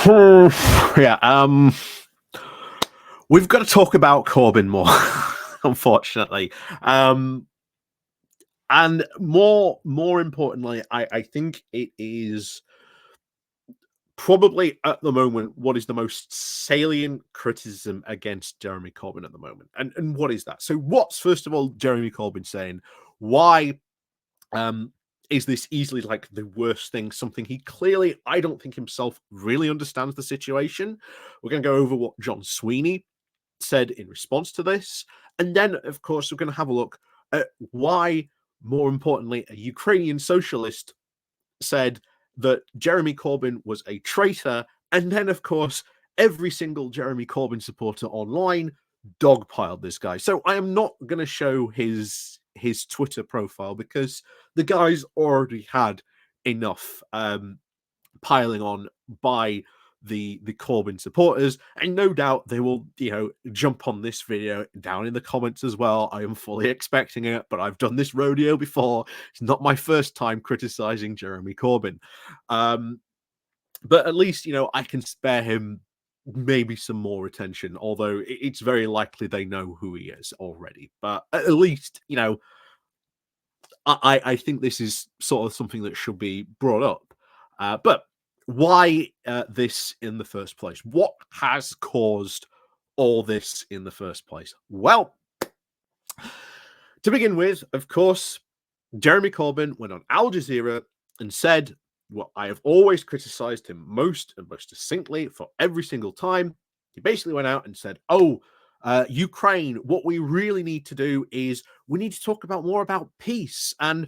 Yeah, we've got to talk about Corbyn more, unfortunately. And more importantly, I think it is probably at the moment what is the most salient criticism against Jeremy Corbyn at the moment. And what is that? So what's first of all Jeremy Corbyn saying? Why is this easily like the worst thing? Something he clearly, I don't think himself really understands the situation. We're going to go over what John Sweeney said in response to this. And then, of course, we're going to have a look at why, more importantly, a Ukrainian socialist said that Jeremy Corbyn was a traitor. And then, of course, every single Jeremy Corbyn supporter online dogpiled this guy. So I am not going to show his Twitter profile because the guy's already had enough piling on by the Corbyn supporters, and no doubt they will, jump on this video down in the comments as well. I am fully expecting it, but I've done this rodeo before. It's not my first time criticizing Jeremy Corbyn. But at least, I can spare him maybe some more attention, although it's very likely they know who he is already. But at least, I think this is sort of something that should be brought up. But why this in the first place? What has caused all this in the first place? Well, to begin with, of course, Jeremy Corbyn went on Al Jazeera and said, well, I have always criticized him most succinctly for every single time. He basically went out and said, Ukraine, what we really need to do is we need to talk more about peace, and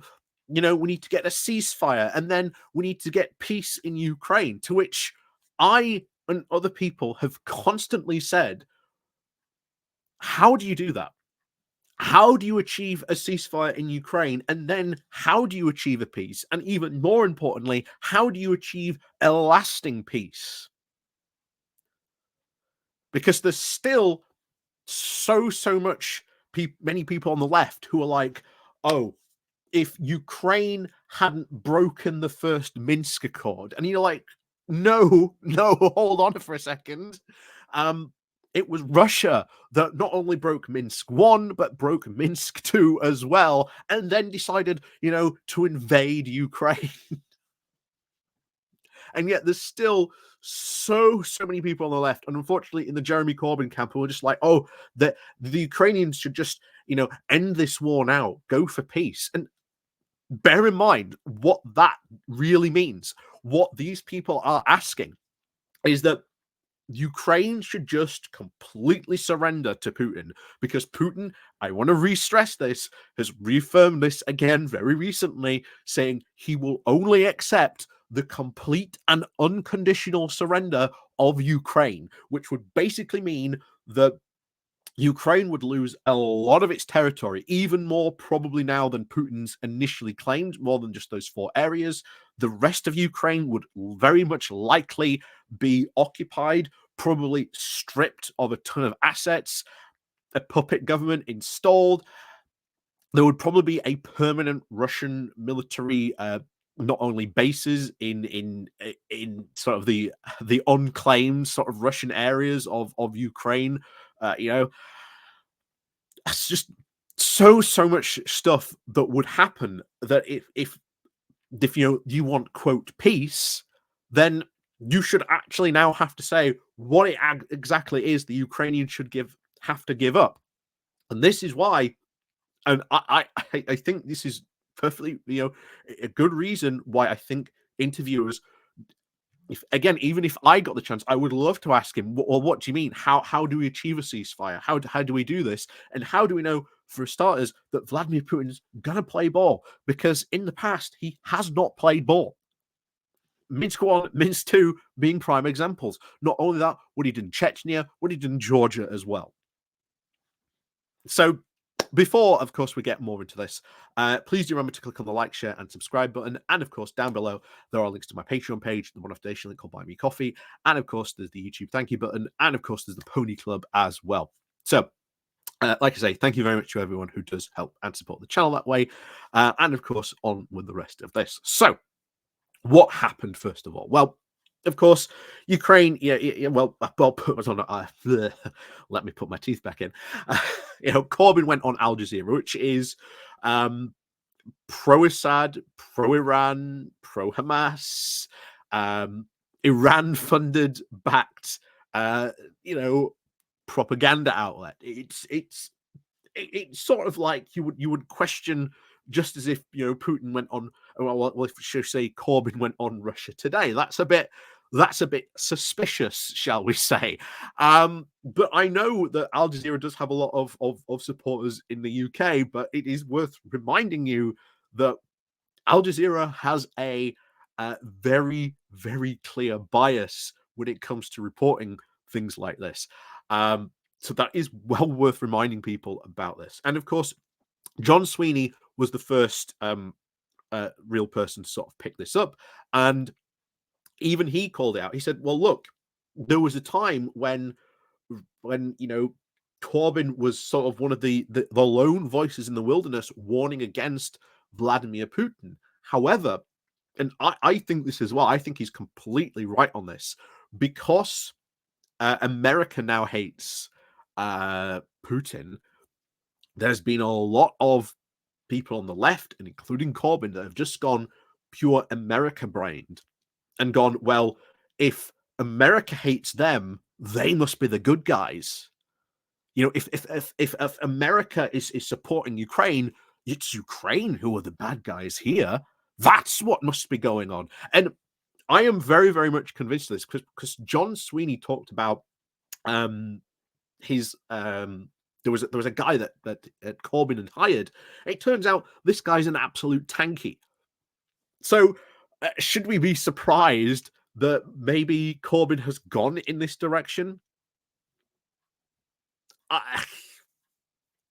we need to get a ceasefire, and then we need to get peace in Ukraine, to which I and other people have constantly said, how do you do that? How do you achieve a ceasefire in Ukraine? And then how do you achieve a peace? And even more importantly, how do you achieve a lasting peace? Because there's still so many people on the left who are like, oh, if Ukraine hadn't broken the first Minsk Accord, and you're like, no, hold on for a second. It was Russia that not only broke Minsk 1, but broke Minsk 2 as well, and then decided, to invade Ukraine. And yet there's still so many people on the left, and unfortunately in the Jeremy Corbyn camp, who are just like, oh, the Ukrainians should just, end this war now, go for peace. And bear in mind what that really means. What these people are asking is that Ukraine should just completely surrender to Putin, because Putin, I want to re-stress this, has reaffirmed this again very recently, saying he will only accept the complete and unconditional surrender of Ukraine, which would basically mean that Ukraine would lose a lot of its territory, even more probably now than Putin's initially claimed, more than just those 4 areas. The rest of Ukraine would very much likely be occupied, probably stripped of a ton of assets, a puppet government installed. There would probably be a permanent Russian military not only bases in sort of the unclaimed sort of Russian areas of Ukraine. It's just so much stuff that would happen that if you want, quote, peace, then you should actually now have to say what it exactly is the Ukrainians should have to give up. And this is why, and I think this is perfectly, a good reason why I think interviewers, even if I got the chance, I would love to ask him, well, what do you mean? How do we achieve a ceasefire? How do we do this? And how do we know, for starters, that Vladimir Putin's gonna play ball? Because in the past, he has not played ball. Minsk 1, Minsk 2 being prime examples. Not only that, what he did in Chechnya, what he did in Georgia as well. So before, of course, we get more into this, please do remember to click on the like, share, and subscribe button. And of course, down below, there are links to my Patreon page, the one-off donation link called Buy Me Coffee. And of course, there's the YouTube thank you button. And of course, there's the Pony Club as well. So, like I say, thank you very much to everyone who does help and support the channel that way. And of course, on with the rest of this. So, what happened first of all? Well, Of course, Ukraine, well, hold on, let me put my teeth back in. Corbyn went on Al Jazeera, which is um, pro-Assad, pro-Iran, pro-Hamas, um, Iran-funded, backed, uh, you know, propaganda outlet. It's sort of like you would question, just as if Putin went on, well, if should say Corbyn went on Russia Today. That's a bit suspicious, shall we say. But I know that Al Jazeera does have a lot of supporters in the UK, but it is worth reminding you that Al Jazeera has a very, very clear bias when it comes to reporting things like this. So that is well worth reminding people about this. And of course, John Sweeney was the first real person to sort of pick this up. And even he called it out. He said, well, look, there was a time when Corbyn was sort of one of the lone voices in the wilderness warning against Vladimir Putin. However, and I think this as well, I think he's completely right on this, because America now hates Putin. There's been a lot of people on the left, and including Corbyn, that have just gone pure America brained and gone, well, if America hates them, they must be the good guys. If America is supporting Ukraine, it's Ukraine who are the bad guys here. That's what must be going on. And I am very, very much convinced of this, because John Sweeney talked about his there was a guy that Corbyn had hired. It turns out this guy's an absolute tanky. So should we be surprised that maybe Corbyn has gone in this direction?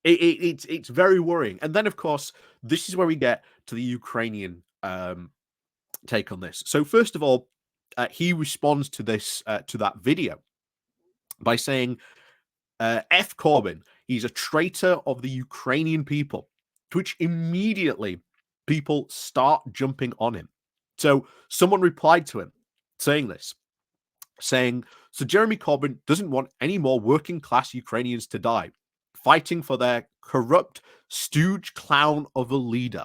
It's very worrying. And then, of course, this is where we get to the Ukrainian take on this. So first of all, he responds to this to that video by saying, F Corbyn, he's a traitor of the Ukrainian people, to which immediately people start jumping on him. So someone replied to him saying this, saying, so Jeremy Corbyn doesn't want any more working class Ukrainians to die, fighting for their corrupt stooge clown of a leader.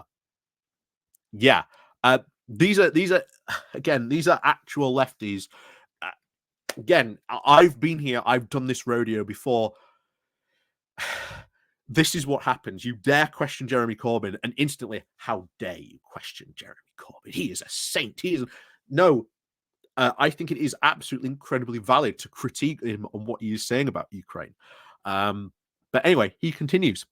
Yeah. These are again, these are actual lefties. Again, I've been here, I've done this rodeo before. This is what happens. You dare question Jeremy Corbyn, and instantly, how dare you question Jeremy Corbyn? He is a saint. He is no. I think it is absolutely incredibly valid to critique him on what he is saying about Ukraine. But anyway, he continues.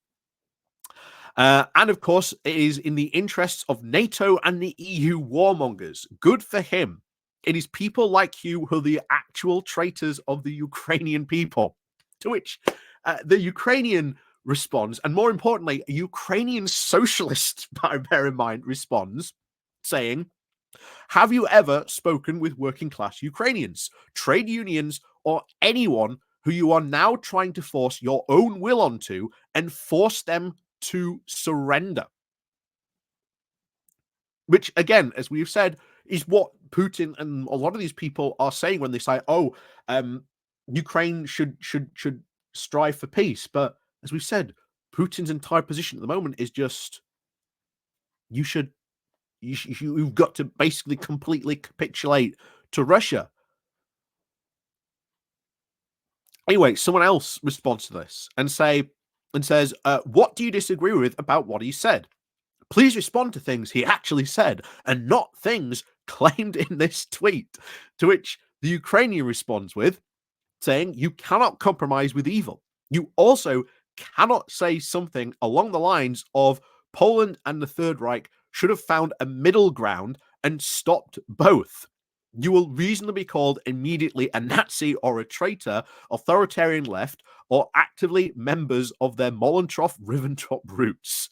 And of course, it is in the interests of NATO and the EU warmongers. Good for him. It is people like you who are the actual traitors of the Ukrainian people. To which the Ukrainian responds, and more importantly, a Ukrainian socialist, bear in mind, responds, saying, have you ever spoken with working class Ukrainians, trade unions, or anyone who you are now trying to force your own will onto and force them to surrender? Which, again, as we've said, is what Putin and a lot of these people are saying when they say, "Oh, Ukraine should strive for peace." But as we've said, Putin's entire position at the moment is just you've got to basically completely capitulate to Russia. Anyway, someone else responds to this and says, "What do you disagree with about what he said? Please respond to things he actually said and not things claimed in this tweet." To which the Ukrainian responds with saying, you cannot compromise with evil. You also cannot say something along the lines of Poland and the Third Reich should have found a middle ground and stopped both. You will reasonably be called immediately a Nazi or a traitor, authoritarian left, or actively members of their Molotov-Ribbentrop roots.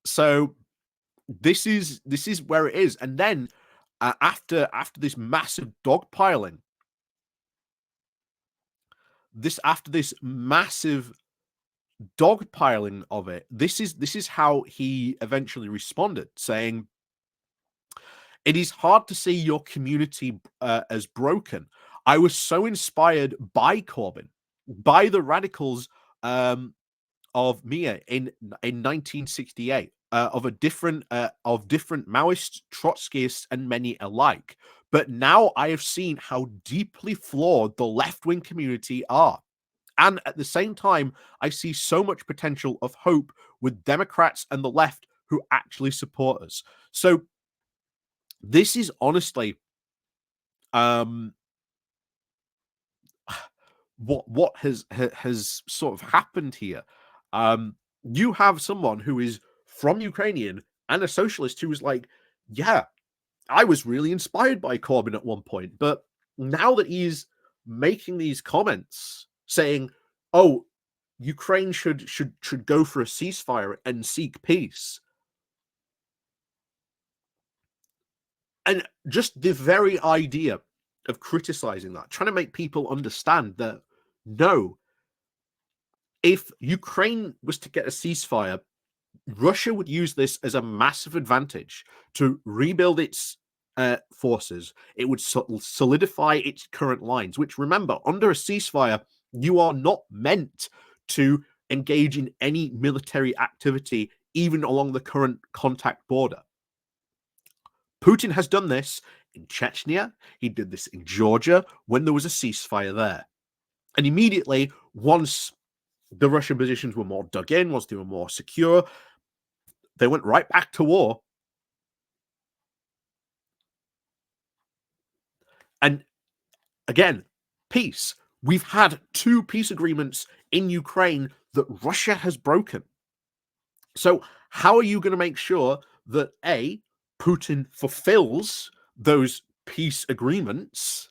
So this is where it is. And then after this massive dogpiling, after this massive dogpiling of it, this is how he eventually responded, saying, "It is hard to see your community as broken. I was so inspired by Corbyn, by the radicals of Mia in 1968, of different Maoists, Trotskyists, and many alike. But now I have seen how deeply flawed the left-wing community are. And at the same time, I see so much potential of hope with Democrats and the left who actually support us." So this is honestly um what has sort of happened here. You have someone who is from Ukrainian and a socialist who was like, yeah, I was really inspired by Corbyn at one point, but now that he's making these comments saying, "Oh, Ukraine should go for a ceasefire and seek peace," and just the very idea of criticizing that, trying to make people understand that no, if Ukraine was to get a ceasefire, Russia would use this as a massive advantage to rebuild its forces. It would solidify its current lines, which, remember, under a ceasefire, you are not meant to engage in any military activity, even along the current contact border. Putin has done this in Chechnya. He did this in Georgia when there was a ceasefire there. And immediately, once the Russian positions were more dug in, once they were more secure, they went right back to war. And again, peace. We've had 2 peace agreements in Ukraine that Russia has broken. So how are you going to make sure that A, Putin fulfills those peace agreements?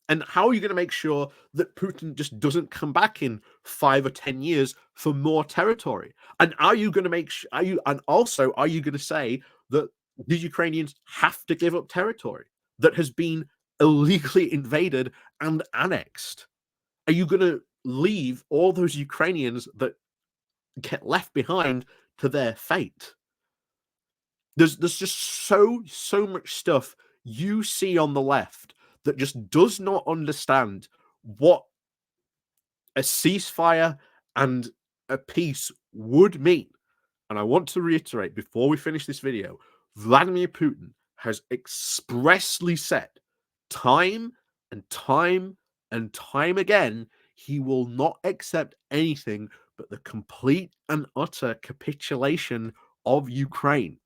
And how are you going to make sure that Putin just doesn't come back in 5 or 10 years for more territory? And are you going to make are you going to say that the Ukrainians have to give up territory that has been illegally invaded and annexed? Are you going to leave all those Ukrainians that get left behind to their fate? There's just so much stuff you see on the left that just does not understand what a ceasefire and a peace would mean. And I want to reiterate before we finish this video, Vladimir Putin has expressly said time and time and time again, he will not accept anything but the complete and utter capitulation of Ukraine.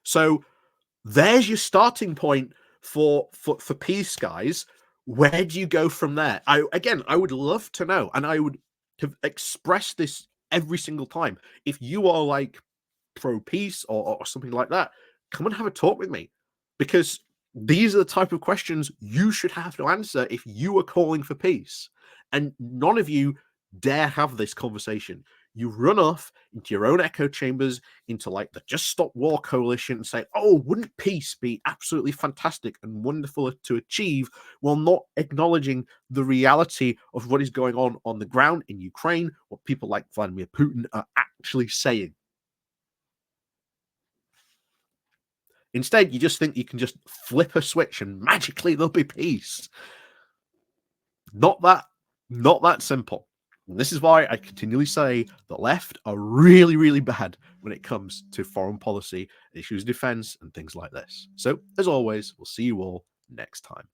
So there's your starting point for peace, guys. Where do you go from there? I would love to know, and I would have expressed this every single time. If you are like pro peace or something like that, come and have a talk with me, because these are the type of questions you should have to answer if you are calling for peace. And none of you dare have this conversation. You run off into your own echo chambers, into like the Just Stop War coalition, and say, "Oh, wouldn't peace be absolutely fantastic and wonderful to achieve," while not acknowledging the reality of what is going on the ground in Ukraine, what people like Vladimir Putin are actually saying. Instead, you just think you can just flip a switch and magically there'll be peace. Not that simple. And this is why I continually say the left are really, really bad when it comes to foreign policy, issues of defense, and things like this. So, as always, we'll see you all next time.